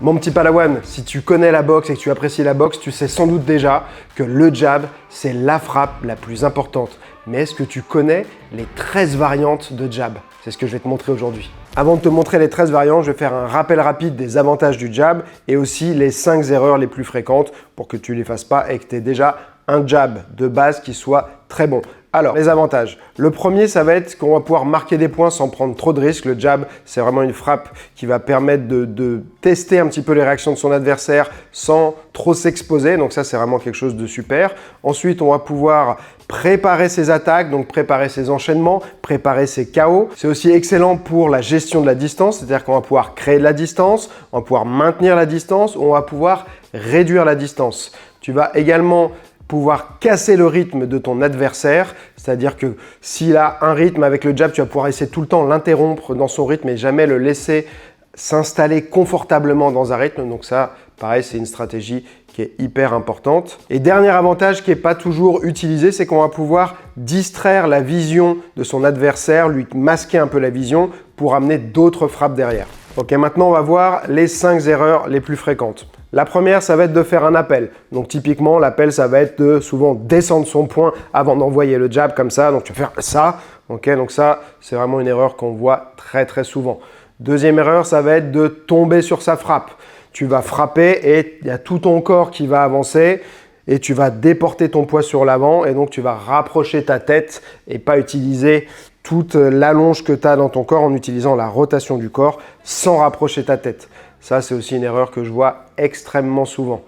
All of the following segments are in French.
Mon petit palawan, si tu connais la boxe et que tu apprécies la boxe, tu sais sans doute déjà que le jab, c'est la frappe la plus importante. Mais est-ce que tu connais les 13 variantes de jab? C'est ce que je vais te montrer aujourd'hui. Avant de te montrer les 13 variantes, je vais faire un rappel rapide des avantages du jab et aussi les 5 erreurs les plus fréquentes pour que tu ne les fasses pas et que tu aies déjà un jab de base qui soit très bon. Alors, les avantages. Le premier, ça va être qu'on va pouvoir marquer des points sans prendre trop de risques. Le jab, c'est vraiment une frappe qui va permettre de tester un petit peu les réactions de son adversaire sans trop s'exposer. Donc ça, c'est vraiment quelque chose de super. Ensuite, on va pouvoir préparer ses attaques, donc préparer ses enchaînements, préparer ses KO. C'est aussi excellent pour la gestion de la distance, c'est-à-dire qu'on va pouvoir créer de la distance, on va pouvoir maintenir la distance, on va pouvoir réduire la distance. Tu vas également pouvoir casser le rythme de ton adversaire, c'est-à-dire que s'il a un rythme avec le jab, tu vas pouvoir essayer tout le temps l'interrompre dans son rythme et jamais le laisser s'installer confortablement dans un rythme. Donc ça, pareil, c'est une stratégie qui est hyper importante. Et dernier avantage qui n'est pas toujours utilisé, c'est qu'on va pouvoir distraire la vision de son adversaire, lui masquer un peu la vision pour amener d'autres frappes derrière. Ok, maintenant on va voir les 5 erreurs les plus fréquentes. La première, ça va être de faire un appel. Donc typiquement, l'appel, ça va être de souvent descendre son poing avant d'envoyer le jab comme ça. Donc tu vas faire ça. Ok, donc ça, c'est vraiment une erreur qu'on voit très très souvent. Deuxième erreur, ça va être de tomber sur sa frappe. Tu vas frapper et il y a tout ton corps qui va avancer et tu vas déporter ton poids sur l'avant et donc tu vas rapprocher ta tête et pas utiliser toute l'allonge que tu as dans ton corps en utilisant la rotation du corps sans rapprocher ta tête. Ça, c'est aussi une erreur que je vois extrêmement souvent.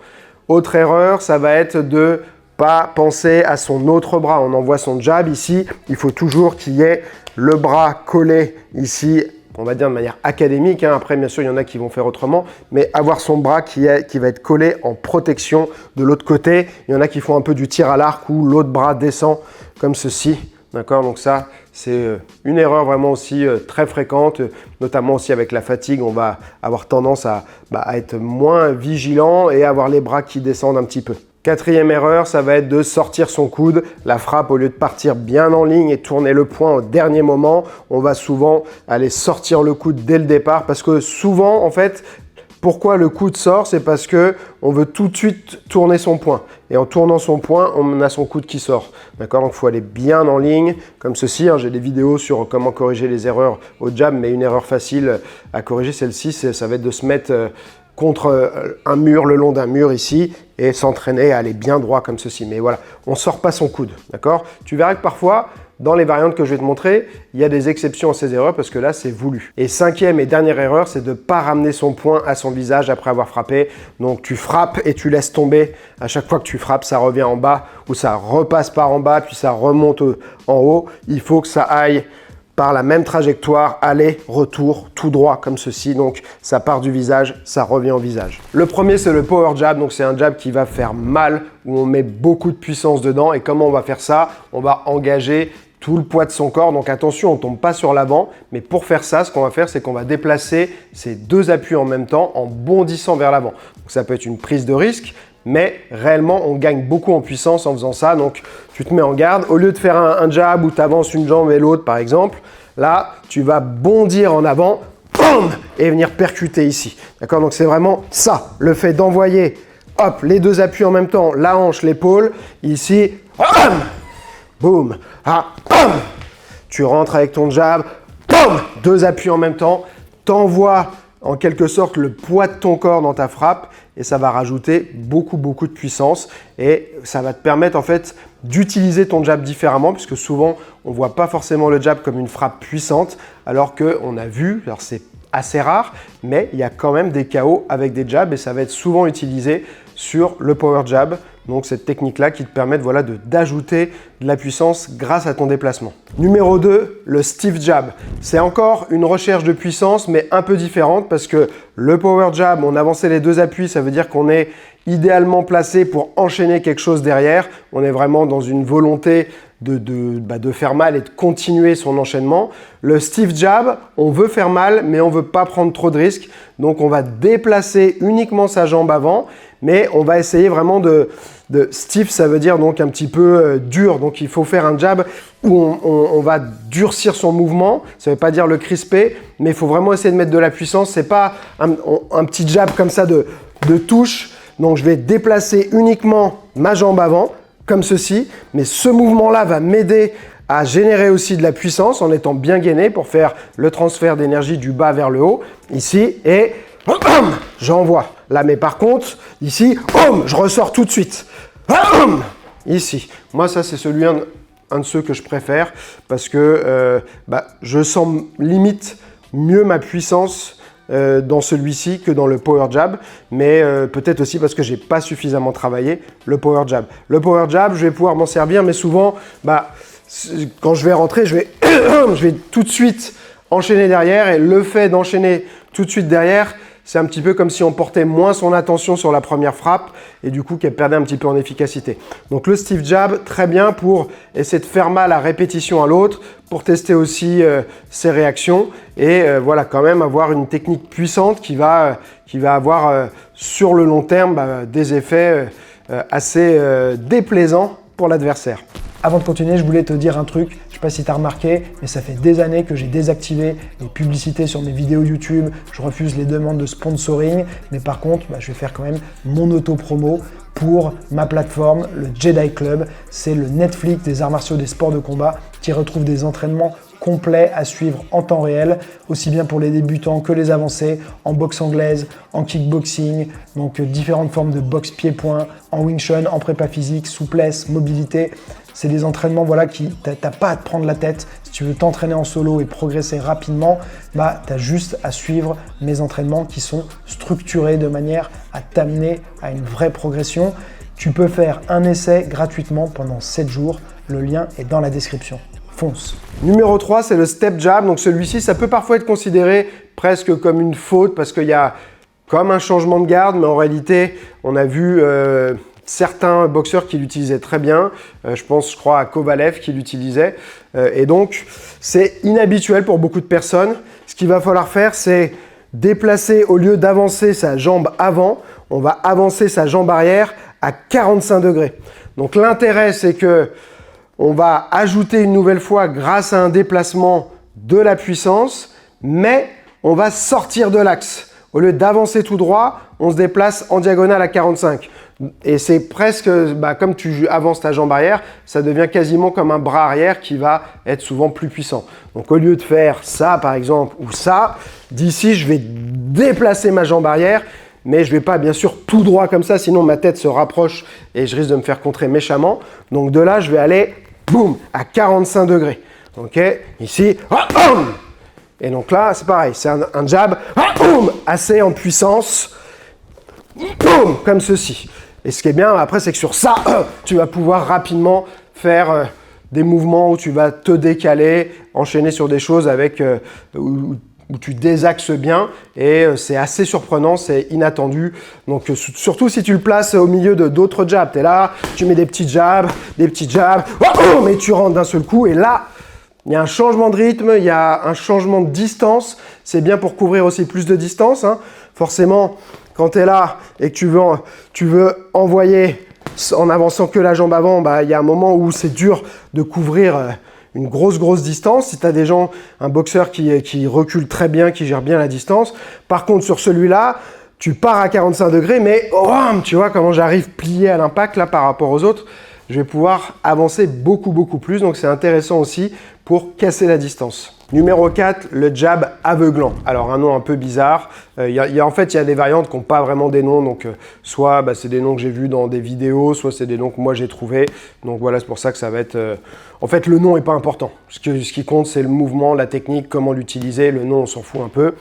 Autre erreur, ça va être de pas penser à son autre bras. On envoie son jab ici. Il faut toujours qu'il y ait le bras collé ici, on va dire de manière académique. Après, bien sûr, il y en a qui vont faire autrement. Mais avoir son bras qui va être collé en protection de l'autre côté. Il y en a qui font un peu du tir à l'arc où l'autre bras descend comme ceci. D'accord, donc ça, c'est une erreur vraiment aussi très fréquente, notamment aussi avec la fatigue. On va avoir tendance à être moins vigilant et avoir les bras qui descendent un petit peu. Quatrième erreur, ça va être de sortir son coude. La frappe, au lieu de partir bien en ligne et tourner le poing au dernier moment, on va souvent aller sortir le coude dès le départ parce que souvent, en fait, pourquoi le coude sort? C'est parce qu'on veut tout de suite tourner son poing. Et en tournant son poing, on a son coude qui sort. D'accord? Donc, il faut aller bien en ligne, comme ceci. J'ai des vidéos sur comment corriger les erreurs au jab, mais une erreur facile à corriger, celle-ci, ça va être de se mettre contre un mur, le long d'un mur ici, et s'entraîner à aller bien droit comme ceci. Mais voilà, on ne sort pas son coude. D'accord? Tu verras que parfois, dans les variantes que je vais te montrer, il y a des exceptions à ces erreurs parce que là, c'est voulu. Et cinquième et dernière erreur, c'est de ne pas ramener son poing à son visage après avoir frappé. Donc, tu frappes et tu laisses tomber. À chaque fois que tu frappes, ça revient en bas ou ça repasse par en bas, puis ça remonte en haut. Il faut que ça aille par la même trajectoire, aller, retour, tout droit comme ceci. Donc, ça part du visage, ça revient au visage. Le premier, c'est le power jab. Donc, c'est un jab qui va faire mal, où on met beaucoup de puissance dedans. Et comment on va faire ça? On va engager tout le poids de son corps. Donc attention, on ne tombe pas sur l'avant. Mais pour faire ça, ce qu'on va faire, c'est qu'on va déplacer ces deux appuis en même temps en bondissant vers l'avant. Donc ça peut être une prise de risque, mais réellement, on gagne beaucoup en puissance en faisant ça. Donc tu te mets en garde. Au lieu de faire un jab où tu avances une jambe et l'autre, par exemple, là, tu vas bondir en avant boum, et venir percuter ici. D'accord? Donc c'est vraiment ça, le fait d'envoyer hop, les deux appuis en même temps, la hanche, l'épaule, ici, boum, boum. Tu rentres avec ton jab, boum, deux appuis en même temps, t'envoies en quelque sorte le poids de ton corps dans ta frappe et ça va rajouter beaucoup de puissance et ça va te permettre en fait d'utiliser ton jab différemment puisque souvent on ne voit pas forcément le jab comme une frappe puissante alors qu'on a vu, alors c'est assez rare, mais il y a quand même des KO avec des jabs et ça va être souvent utilisé sur le power jab. Donc cette technique-là qui te permet d'ajouter de la puissance grâce à ton déplacement. Numéro 2, le stiff jab. C'est encore une recherche de puissance, mais un peu différente parce que le power jab, on avançait les deux appuis, ça veut dire qu'on est idéalement placé pour enchaîner quelque chose derrière. On est vraiment dans une volonté de faire mal et de continuer son enchaînement. Le stiff jab, on veut faire mal, mais on ne veut pas prendre trop de risques. Donc, on va déplacer uniquement sa jambe avant, mais on va essayer vraiment de stiff, ça veut dire donc un petit peu dur. Donc il faut faire un jab où on va durcir son mouvement. Ça ne veut pas dire le crisper, mais il faut vraiment essayer de mettre de la puissance. C'est pas un petit jab comme ça de touche. Donc je vais déplacer uniquement ma jambe avant, comme ceci. Mais ce mouvement-là va m'aider à générer aussi de la puissance en étant bien gainé pour faire le transfert d'énergie du bas vers le haut. Ici, et j'envoie. Là, mais par contre, ici, je ressors tout de suite. Ici. Moi, ça, c'est un de ceux que je préfère parce que je sens limite mieux ma puissance dans celui-ci que dans le power jab, mais peut-être aussi parce que j'ai pas suffisamment travaillé le power jab. Le power jab, je vais pouvoir m'en servir, mais souvent, quand je vais rentrer, je vais tout de suite enchaîner derrière, et le fait d'enchaîner tout de suite derrière, c'est un petit peu comme si on portait moins son attention sur la première frappe et du coup qu'elle perdait un petit peu en efficacité. Donc le stiff jab, très bien pour essayer de faire mal à répétition à l'autre, pour tester aussi ses réactions et voilà, quand même avoir une technique puissante qui va avoir sur le long terme des effets assez déplaisants pour l'adversaire. Avant de continuer, je voulais te dire un truc. Je ne sais pas si tu as remarqué, mais ça fait des années que j'ai désactivé les publicités sur mes vidéos YouTube. Je refuse les demandes de sponsoring. Mais par contre, je vais faire quand même mon auto-promo pour ma plateforme, le Jedi Club. C'est le Netflix des arts martiaux, des sports de combat qui retrouve des entraînements complets à suivre en temps réel, aussi bien pour les débutants que les avancés, en boxe anglaise, en kickboxing, donc différentes formes de boxe pied-point, en Wing Chun, en prépa physique, souplesse, mobilité. C'est des entraînements qui t'as pas à te prendre la tête. Si tu veux t'entraîner en solo et progresser rapidement, tu as juste à suivre mes entraînements qui sont structurés de manière à t'amener à une vraie progression. Tu peux faire un essai gratuitement pendant 7 jours. Le lien est dans la description. Fonce. Numéro 3, c'est le step jab. Donc celui-ci, ça peut parfois être considéré presque comme une faute parce qu'il y a comme un changement de garde, mais en réalité, on a vu certains boxeurs qui l'utilisaient très bien. Je crois à Kovalev qui l'utilisait. Et donc, c'est inhabituel pour beaucoup de personnes. Ce qu'il va falloir faire, c'est déplacer, au lieu d'avancer sa jambe avant, on va avancer sa jambe arrière à 45 degrés. Donc l'intérêt, c'est que on va ajouter une nouvelle fois, grâce à un déplacement, de la puissance, mais on va sortir de l'axe. Au lieu d'avancer tout droit, on se déplace en diagonale à 45. Et c'est presque, comme tu avances ta jambe arrière, ça devient quasiment comme un bras arrière qui va être souvent plus puissant. Donc au lieu de faire ça par exemple, ou ça, d'ici je vais déplacer ma jambe arrière, mais je ne vais pas bien sûr tout droit comme ça, sinon ma tête se rapproche et je risque de me faire contrer méchamment. Donc de là, je vais aller, boum, à 45 degrés. Ok, ici, et donc là, c'est pareil, c'est un jab assez en puissance, comme ceci. Et ce qui est bien après, c'est que sur ça, tu vas pouvoir rapidement faire des mouvements où tu vas te décaler, enchaîner sur des choses avec où tu désaxes bien et c'est assez surprenant, c'est inattendu. Donc surtout si tu le places au milieu de d'autres jabs, tu es là, tu mets des petits jabs, mais tu rentres d'un seul coup et là, il y a un changement de rythme, il y a un changement de distance. C'est bien pour couvrir aussi plus de distance. Forcément, quand tu es là et que tu veux envoyer en avançant que la jambe avant, il y a un moment où c'est dur de couvrir une grosse distance. Si tu as un boxeur qui recule très bien, qui gère bien la distance. Par contre, sur celui-là, tu pars à 45 degrés, mais tu vois comment j'arrive plié à l'impact là par rapport aux autres. Je vais pouvoir avancer beaucoup plus. Donc, c'est intéressant aussi pour casser la distance. Numéro 4, le jab aveuglant. Alors, un nom un peu bizarre. En fait, il y a des variantes qui n'ont pas vraiment des noms. Donc, soit c'est des noms que j'ai vus dans des vidéos, soit c'est des noms que moi j'ai trouvés. Donc, voilà, c'est pour ça que ça va être… En fait, le nom n'est pas important. Ce qui compte, c'est le mouvement, la technique, comment l'utiliser. Le nom, on s'en fout un peu.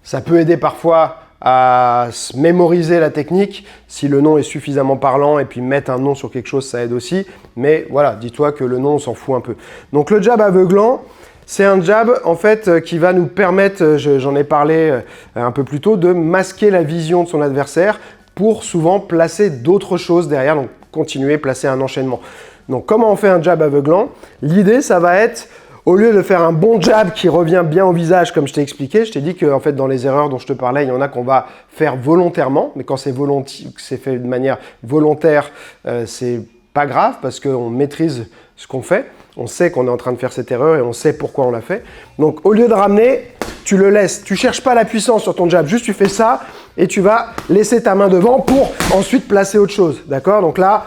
Ça peut aider parfois à se mémoriser la technique, si le nom est suffisamment parlant et puis mettre un nom sur quelque chose, ça aide aussi. Mais voilà, dis-toi que le nom, on s'en fout un peu. Donc le jab aveuglant, c'est un jab en fait qui va nous permettre, j'en ai parlé un peu plus tôt, de masquer la vision de son adversaire pour souvent placer d'autres choses derrière, donc continuer, placer un enchaînement. Donc comment on fait un jab aveuglant? L'idée, ça va être, Au lieu de faire un bon jab qui revient bien au visage, comme je t'ai expliqué, je t'ai dit que en fait, dans les erreurs dont je te parlais, il y en a qu'on va faire volontairement, mais quand c'est fait de manière volontaire, c'est pas grave parce qu'on maîtrise ce qu'on fait. On sait qu'on est en train de faire cette erreur et on sait pourquoi on l'a fait. Donc, au lieu de ramener, tu le laisses. Tu cherches pas la puissance sur ton jab, juste tu fais ça et tu vas laisser ta main devant pour ensuite placer autre chose. D'accord? Donc là,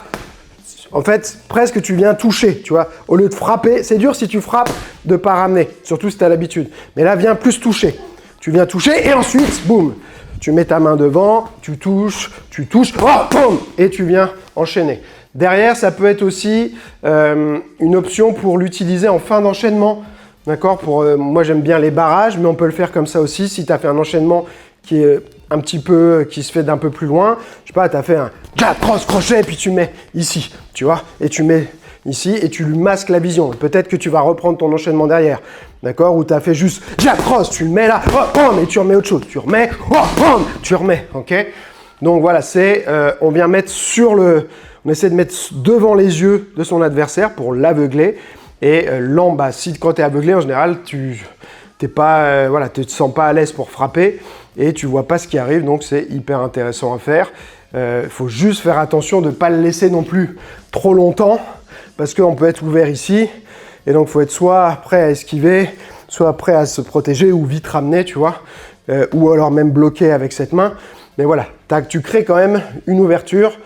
en fait, presque tu viens toucher, tu vois. Au lieu de frapper, c'est dur si tu frappes de pas ramener, surtout si tu as l'habitude. Mais là, viens plus toucher. Tu viens toucher et ensuite, boum, tu mets ta main devant, tu touches, oh, boum, et tu viens enchaîner. Derrière, ça peut être aussi une option pour l'utiliser en fin d'enchaînement. D'accord? Moi, j'aime bien les barrages, mais on peut le faire comme ça aussi. Si tu as fait un enchaînement qui est un petit peu, qui se fait d'un peu plus loin, je sais pas, tu as fait un jab, cross, crochet, puis tu mets ici, tu vois, et tu mets ici, et tu lui masques la vision. Peut-être que tu vas reprendre ton enchaînement derrière, d'accord? Ou tu as fait juste jab, cross, tu le mets là, oh, et tu remets autre chose. Tu remets, oh, tu remets, ok? Donc voilà, on vient mettre on essaie de mettre devant les yeux de son adversaire pour l'aveugler. Et quand tu es aveuglé, en général, tu te sens pas à l'aise pour frapper et tu vois pas ce qui arrive, donc c'est hyper intéressant à faire. Faut juste faire attention de ne pas le laisser non plus trop longtemps parce qu'on peut être ouvert ici et donc il faut être soit prêt à esquiver, soit prêt à se protéger ou vite ramener, tu vois, ou alors même bloquer avec cette main. Mais voilà, tu crées quand même une ouverture.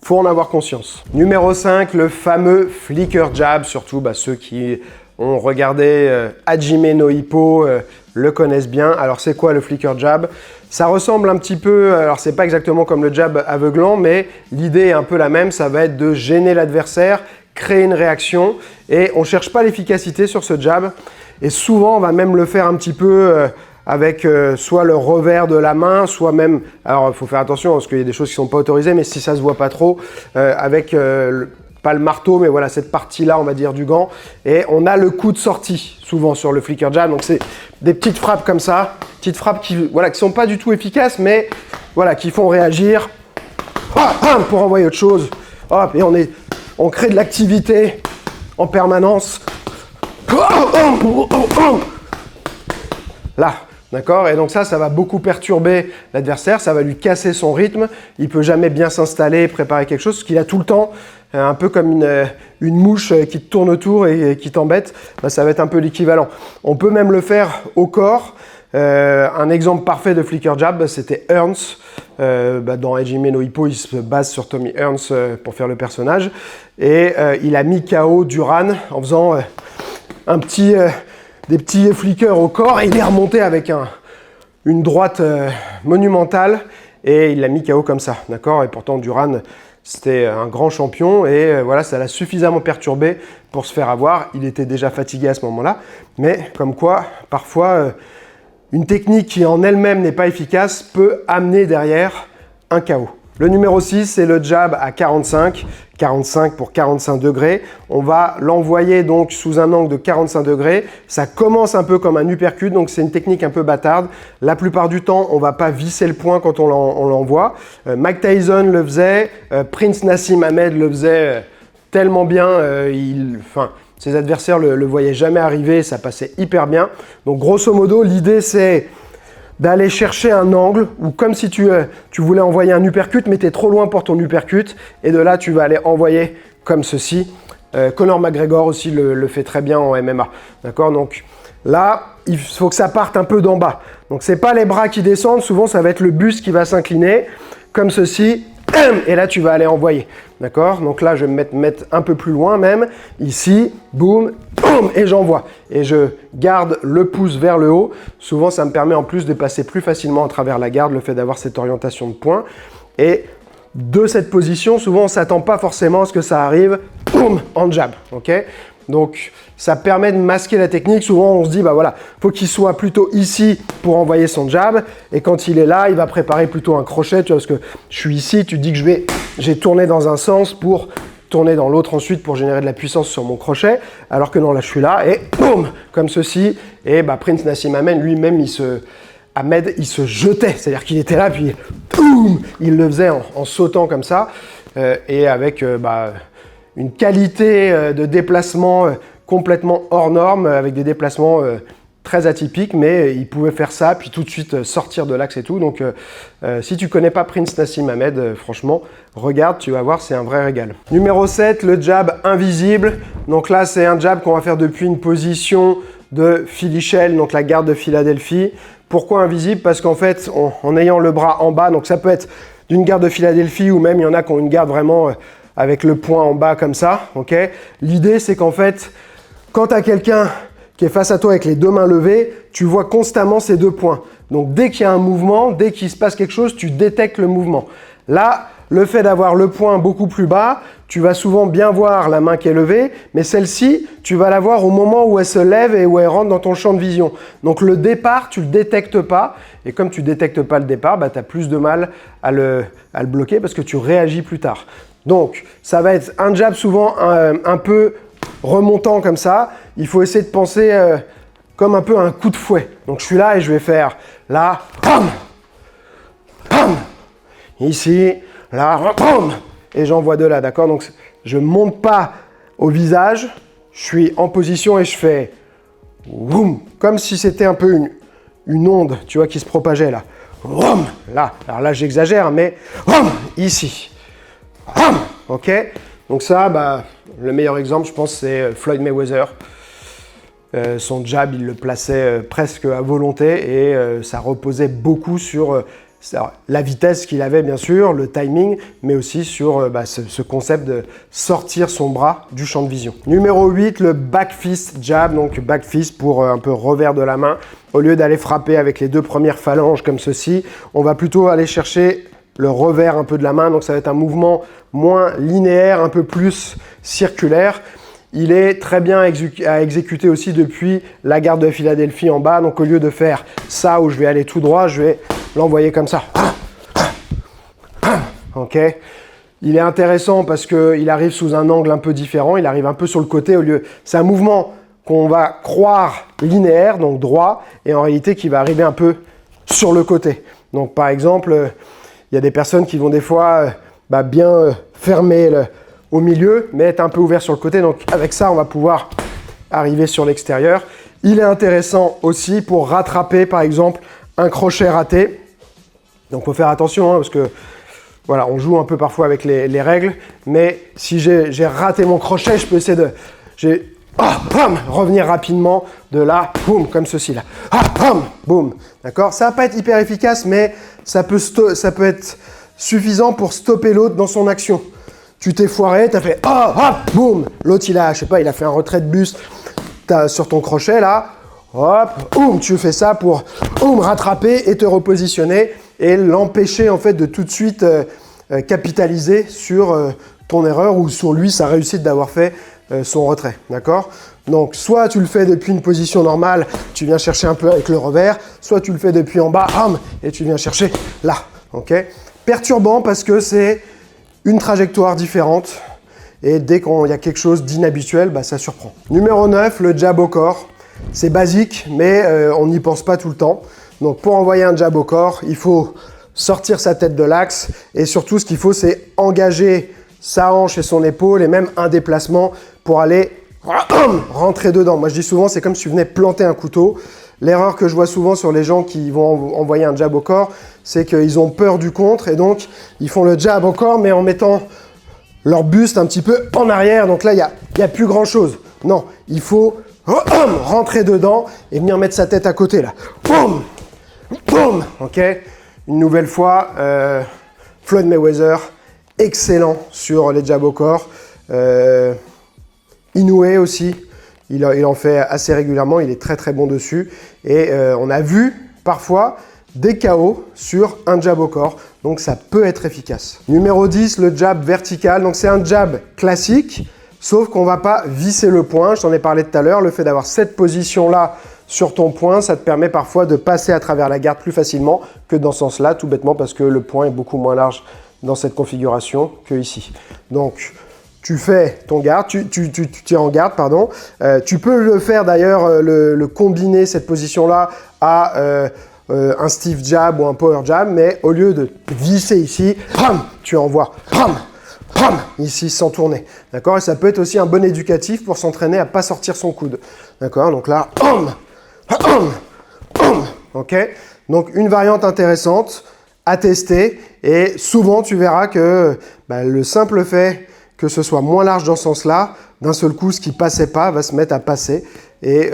Faut en avoir conscience. Numéro 5, le fameux flicker jab, surtout ceux qui ont regardé Hajime no Ippo le connaissent bien. Alors c'est quoi le flicker jab? Ça ressemble un petit peu, alors c'est pas exactement comme le jab aveuglant, mais l'idée est un peu la même, ça va être de gêner l'adversaire, créer une réaction, et on cherche pas l'efficacité sur ce jab, et souvent on va même le faire un petit peu avec soit le revers de la main, soit même, alors il faut faire attention parce qu'il y a des choses qui ne sont pas autorisées, mais si ça se voit pas trop, avec pas le marteau, mais voilà cette partie-là, on va dire, du gant, et on a le coup de sortie, souvent sur le flicker jab, donc c'est des petites frappes comme ça, petites frappes qui sont pas du tout efficaces, mais voilà, qui font réagir, pour envoyer autre chose, hop, et on crée de l'activité en permanence, là. D'accord? Et donc ça va beaucoup perturber l'adversaire, ça va lui casser son rythme, il ne peut jamais bien s'installer, préparer quelque chose, parce qu'il a tout le temps, un peu comme une mouche qui te tourne autour et qui t'embête, ça va être un peu l'équivalent. On peut même le faire au corps. Un exemple parfait de flicker jab, c'était Ernst. Dans Hajime no Ippo, il se base sur Tommy Ernst pour faire le personnage. Et il a mis KO Duran en faisant des petits flickers au corps et il est remonté avec une droite monumentale et il l'a mis KO comme ça, d'accord? Et pourtant Duran, c'était un grand champion et voilà, ça l'a suffisamment perturbé pour se faire avoir. Il était déjà fatigué à ce moment-là, mais comme quoi, parfois, une technique qui en elle-même n'est pas efficace peut amener derrière un KO. Le numéro 6, c'est le jab à 45 pour 45 degrés. On va l'envoyer donc sous un angle de 45 degrés. Ça commence un peu comme un uppercut, donc c'est une technique un peu bâtarde. La plupart du temps, on ne va pas visser le poing quand on l'envoie. Mike Tyson le faisait, Prince Nassim Hamed le faisait tellement bien. Ses adversaires ne le voyaient jamais arriver, ça passait hyper bien. Donc grosso modo, l'idée c'est d'aller chercher un angle où comme si tu voulais envoyer un uppercut, mais tu es trop loin pour ton uppercut, et de là tu vas aller envoyer comme ceci. Conor McGregor aussi le fait très bien en MMA. D'accord? Donc là, il faut que ça parte un peu d'en bas. Donc c'est pas les bras qui descendent, souvent ça va être le buste qui va s'incliner, comme ceci, et là tu vas aller envoyer. D'accord? Donc là je vais me mettre un peu plus loin même, ici, boum, boum, et j'envoie. Et je garde le pouce vers le haut. Souvent ça me permet en plus de passer plus facilement à travers la garde, le fait d'avoir cette orientation de poing. Et de cette position, souvent on ne s'attend pas forcément à ce que ça arrive, boum, en jab. Ok? Donc ça permet de masquer la technique. Souvent on se dit, faut qu'il soit plutôt ici pour envoyer son jab. Et quand il est là, il va préparer plutôt un crochet. Tu vois, parce que je suis ici, tu te dis que j'ai tourné dans un sens pour tourner dans l'autre ensuite pour générer de la puissance sur mon crochet. Alors que non, là je suis là et boum, comme ceci. Et Prince Nassim Hamed lui-même, il se jetait. C'est-à-dire qu'il était là, puis boum, il le faisait en sautant comme ça. Et avec une qualité de déplacement complètement hors norme, avec des déplacements très atypiques, mais il pouvait faire ça, puis tout de suite sortir de l'axe et tout. Donc si tu connais pas Prince Nassim Hamed, franchement, regarde, tu vas voir, c'est un vrai régal. Numéro 7, le jab invisible. Donc là, c'est un jab qu'on va faire depuis une position de Philly Shell, donc la garde de Philadelphie. Pourquoi invisible? Parce qu'en fait, en ayant le bras en bas, donc ça peut être d'une garde de Philadelphie ou même il y en a qui ont une garde vraiment avec le poing en bas comme ça. Okay, l'idée, c'est qu'en fait, quand tu as quelqu'un qui est face à toi avec les deux mains levées, tu vois constamment ces deux points. Donc dès qu'il y a un mouvement, dès qu'il se passe quelque chose, tu détectes le mouvement. Là, le fait d'avoir le poing beaucoup plus bas, tu vas souvent bien voir la main qui est levée, mais celle-ci, tu vas la voir au moment où elle se lève et où elle rentre dans ton champ de vision. Donc le départ, tu ne le détectes pas, et comme tu ne détectes pas le départ, tu as plus de mal à le bloquer parce que tu réagis plus tard. Donc ça va être un jab souvent un peu remontant comme ça. Il faut essayer de penser comme un peu un coup de fouet. Donc je suis là et je vais faire là, pam, pam, ici, là, pam, et j'envoie de là, d'accord? Donc je ne monte pas au visage, je suis en position et je fais woum, comme si c'était un peu une onde, tu vois, qui se propageait là. Woum, là, alors là j'exagère, mais woum, ici. Woum, ok? Donc ça, le meilleur exemple, je pense, c'est Floyd Mayweather. Son jab, il le plaçait presque à volonté et ça reposait beaucoup sur la vitesse qu'il avait, bien sûr, le timing, mais aussi sur ce concept de sortir son bras du champ de vision. Numéro 8, le back fist jab, donc back fist pour un peu revers de la main. Au lieu d'aller frapper avec les deux premières phalanges comme ceci, on va plutôt aller chercher le revers un peu de la main, donc ça va être un mouvement moins linéaire, un peu plus circulaire. Il est très bien à exécuter aussi depuis la garde de Philadelphie en bas. Donc au lieu de faire ça où je vais aller tout droit, je vais l'envoyer comme ça. Ok. Il est intéressant parce qu'il arrive sous un angle un peu différent. Il arrive un peu sur le côté au lieu. C'est un mouvement qu'on va croire linéaire, donc droit, et en réalité qui va arriver un peu sur le côté. Donc par exemple, il y a des personnes qui vont des fois bien fermer au milieu, mais être un peu ouvert sur le côté. Donc avec ça, on va pouvoir arriver sur l'extérieur. Il est intéressant aussi pour rattraper, par exemple, un crochet raté. Donc il faut faire attention, parce que voilà, on joue un peu parfois avec les règles, mais si j'ai raté mon crochet, je peux essayer de revenir rapidement de là, boum, comme ceci là. Boum, d'accord? Ça va pas être hyper efficace, mais ça peut être suffisant pour stopper l'autre dans son action. Tu t'es foiré, tu as fait boum. L'autre, il a fait un retrait de buste sur ton crochet là. Boum, tu fais ça pour rattraper et te repositionner et l'empêcher en fait de tout de suite capitaliser sur ton erreur ou sur lui, sa réussite d'avoir fait son retrait. D'accord? Donc, soit tu le fais depuis une position normale, tu viens chercher un peu avec le revers, soit tu le fais depuis en bas, et tu viens chercher là. Ok? Perturbant parce que c'est une trajectoire différente et dès qu'il y a quelque chose d'inhabituel, ça surprend. Numéro 9, le jab au corps. C'est basique, mais on n'y pense pas tout le temps. Donc pour envoyer un jab au corps, il faut sortir sa tête de l'axe et surtout ce qu'il faut, c'est engager sa hanche et son épaule et même un déplacement pour aller rentrer dedans. Moi je dis souvent, c'est comme si tu venais planter un couteau. L'erreur que je vois souvent sur les gens qui vont envoyer un jab au corps, c'est qu'ils ont peur du contre et donc ils font le jab au corps mais en mettant leur buste un petit peu en arrière. Donc là, il n'y a plus grand-chose. Non, il faut rentrer dedans et venir mettre sa tête à côté là. Boum, boum. Ok. Une nouvelle fois, Floyd Mayweather, excellent sur les jabs au corps. Inoue aussi. Il en fait assez régulièrement, il est très très bon dessus. Et on a vu parfois des KO sur un jab au corps, donc ça peut être efficace. Numéro 10, le jab vertical. Donc c'est un jab classique, sauf qu'on ne va pas visser le poing. Je t'en ai parlé tout à l'heure, le fait d'avoir cette position-là sur ton poing, ça te permet parfois de passer à travers la garde plus facilement que dans ce sens-là, tout bêtement parce que le poing est beaucoup moins large dans cette configuration que ici. Donc, tu fais ton garde, tu tiens en garde, pardon. Tu peux le faire d'ailleurs, le combiner cette position-là à un stiff jab ou un power jab, mais au lieu de visser ici, tu envoies pam, ici sans tourner. D'accord? Et ça peut être aussi un bon éducatif pour s'entraîner à ne pas sortir son coude. D'accord? Donc là, ok? Donc une variante intéressante à tester et souvent tu verras que le simple fait que ce soit moins large dans ce sens-là, d'un seul coup, ce qui passait pas va se mettre à passer et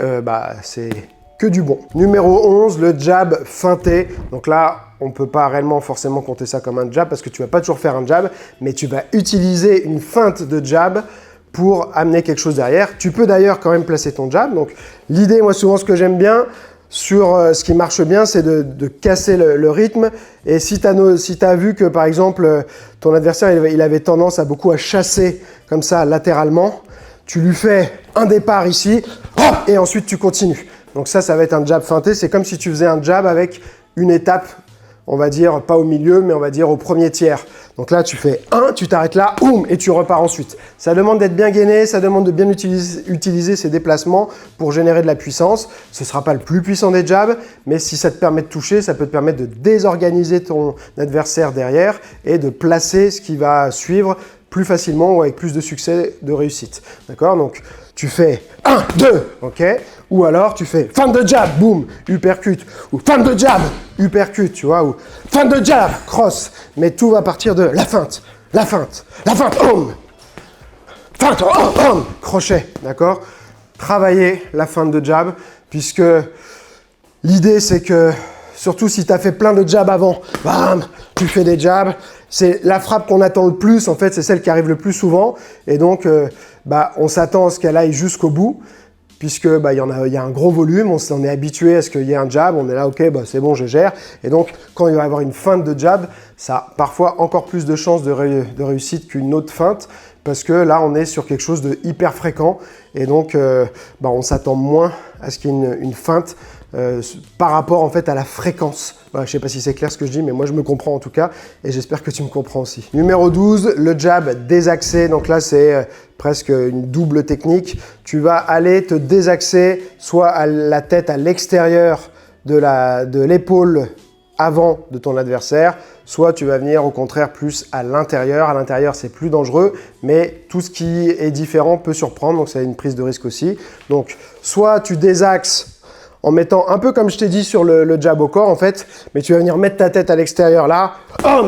c'est que du bon. Numéro 11, le jab feinté. Donc là, on ne peut pas réellement forcément compter ça comme un jab parce que tu ne vas pas toujours faire un jab, mais tu vas utiliser une feinte de jab pour amener quelque chose derrière. Tu peux d'ailleurs quand même placer ton jab. Donc l'idée, moi souvent ce que j'aime bien, sur ce qui marche bien, c'est de casser le rythme. Et si tu as vu que, par exemple, ton adversaire, il avait tendance à beaucoup à chasser comme ça, latéralement, tu lui fais un départ ici, hop, et ensuite tu continues. Donc ça va être un jab feinté. C'est comme si tu faisais un jab avec une étape, on va dire, pas au milieu, mais on va dire au premier tiers. Donc là, tu fais 1, tu t'arrêtes là, boum, et tu repars ensuite. Ça demande d'être bien gainé, ça demande de bien utiliser ses déplacements pour générer de la puissance. Ce ne sera pas le plus puissant des jabs, mais si ça te permet de toucher, ça peut te permettre de désorganiser ton adversaire derrière et de placer ce qui va suivre plus facilement ou avec plus de succès, de réussite. D'accord? Donc, tu fais 1, 2, ok? Ou alors, tu fais feinte de jab, boum, uppercut. Ou feinte de jab, uppercut, tu vois? Ou feinte de jab, cross. Mais tout va partir de la feinte, la feinte, la feinte, feinte, crochet, d'accord? Travailler la feinte de jab, puisque l'idée, c'est que, surtout si tu as fait plein de jabs avant, bam, tu fais des jabs. C'est la frappe qu'on attend le plus, en fait, c'est celle qui arrive le plus souvent. Et donc, on s'attend à ce qu'elle aille jusqu'au bout, puisque il y a un gros volume, on s'en est habitué à ce qu'il y ait un jab, on est là, ok, c'est bon, je gère. Et donc, quand il va y avoir une feinte de jab, ça a parfois encore plus de chances de réussite qu'une autre feinte, parce que là, on est sur quelque chose de hyper fréquent. Et donc, on s'attend moins à ce qu'il y ait une feinte par rapport en fait à la fréquence. Je ne sais pas si c'est clair ce que je dis, mais moi je me comprends en tout cas et j'espère que tu me comprends aussi. Numéro 12, le jab désaxé. Donc là, c'est presque une double technique. Tu vas aller te désaxer soit à la tête à l'extérieur de l'épaule avant de ton adversaire, soit tu vas venir au contraire plus à l'intérieur. À l'intérieur, c'est plus dangereux, mais tout ce qui est différent peut surprendre, donc c'est une prise de risque aussi. Donc, soit tu désaxes en mettant un peu comme je t'ai dit sur le jab au corps en fait, mais tu vas venir mettre ta tête à l'extérieur là,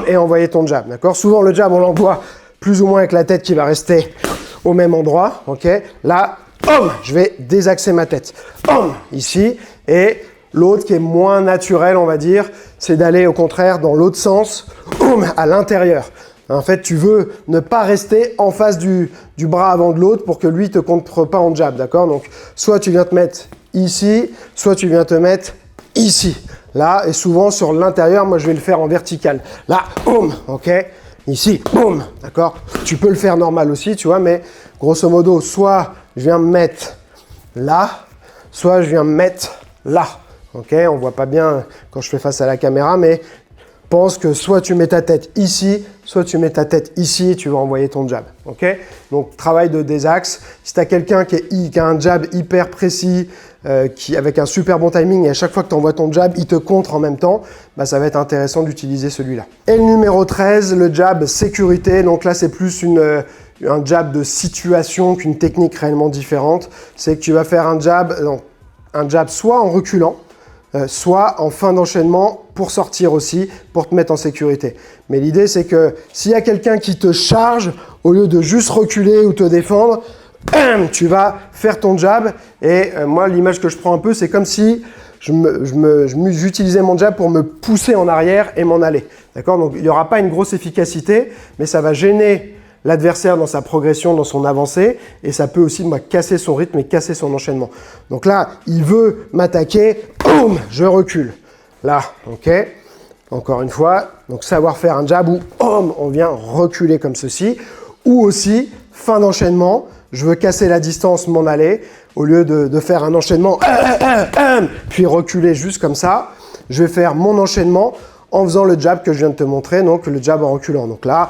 et envoyer ton jab, d'accord? Souvent le jab on l'envoie plus ou moins avec la tête qui va rester au même endroit, ok? Là, je vais désaxer ma tête, ici, et l'autre qui est moins naturel on va dire, c'est d'aller au contraire dans l'autre sens, à l'intérieur. En fait, tu veux ne pas rester en face du bras avant de l'autre pour que lui ne te contre pas en jab, d'accord? Donc, soit tu viens te mettre ici, soit tu viens te mettre ici. Là, et souvent sur l'intérieur, moi je vais le faire en vertical. Là, boum, ok? Ici, boum, d'accord? Tu peux le faire normal aussi, tu vois, mais grosso modo, soit je viens me mettre là, soit je viens me mettre là. Ok? On voit pas bien quand je fais face à la caméra, mais pense que soit tu mets ta tête ici, soit tu mets ta tête ici et tu vas envoyer ton jab. Ok? Donc, travail de désaxe. Si tu as quelqu'un qui a un jab hyper précis, avec un super bon timing et à chaque fois que tu envoies ton jab, il te contre en même temps, ça va être intéressant d'utiliser celui-là. Et le numéro 13, le jab sécurité. Donc là, c'est plus un jab de situation qu'une technique réellement différente. C'est que tu vas faire un jab soit en reculant, soit en fin d'enchaînement pour sortir aussi, pour te mettre en sécurité. Mais l'idée, c'est que s'il y a quelqu'un qui te charge, au lieu de juste reculer ou te défendre, tu vas faire ton jab. Et moi, l'image que je prends un peu, c'est comme si j'utilisais mon jab pour me pousser en arrière et m'en aller. D'accord? Donc, il n'y aura pas une grosse efficacité, mais ça va gêner l'adversaire dans sa progression, dans son avancée, et ça peut aussi casser son rythme et casser son enchaînement. Donc là, il veut m'attaquer, boum, je recule. Là, ok? Encore une fois, donc savoir faire un jab où on vient reculer comme ceci, ou aussi, fin d'enchaînement, je veux casser la distance, m'en aller, au lieu de faire un enchaînement, puis reculer juste comme ça, je vais faire mon enchaînement en faisant le jab que je viens de te montrer, donc le jab en reculant. Donc là,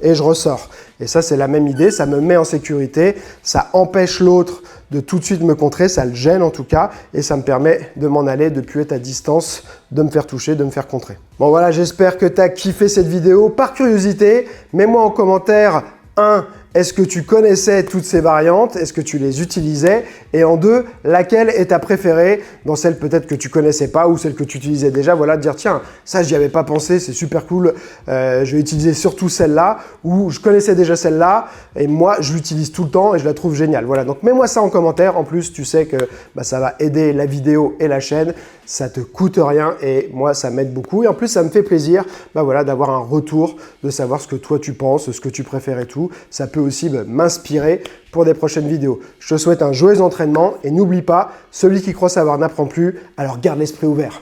et je ressors. Et ça, c'est la même idée, ça me met en sécurité, ça empêche l'autre de tout de suite me contrer, ça le gêne en tout cas, et ça me permet de m'en aller, de plus être à distance, de me faire toucher, de me faire contrer. Bon voilà, j'espère que tu as kiffé cette vidéo. Par curiosité, mets-moi en commentaire 1. Est-ce que tu connaissais toutes ces variantes? Est-ce que tu les utilisais? Et en 2, laquelle est ta préférée dans celle peut-être que tu connaissais pas ou celle que tu utilisais déjà? Voilà, de dire tiens, ça j'y avais pas pensé, c'est super cool, je vais utiliser surtout celle-là, ou je connaissais déjà celle-là et moi je l'utilise tout le temps et je la trouve géniale. Voilà, donc mets-moi ça en commentaire. En plus, tu sais que ça va aider la vidéo et la chaîne, ça te coûte rien et moi ça m'aide beaucoup. Et en plus, ça me fait plaisir voilà, d'avoir un retour, de savoir ce que toi tu penses, ce que tu préfères et tout. Ça peut aussi m'inspirer pour des prochaines vidéos. Je te souhaite un joyeux entraînement et n'oublie pas, celui qui croit savoir n'apprend plus, alors garde l'esprit ouvert.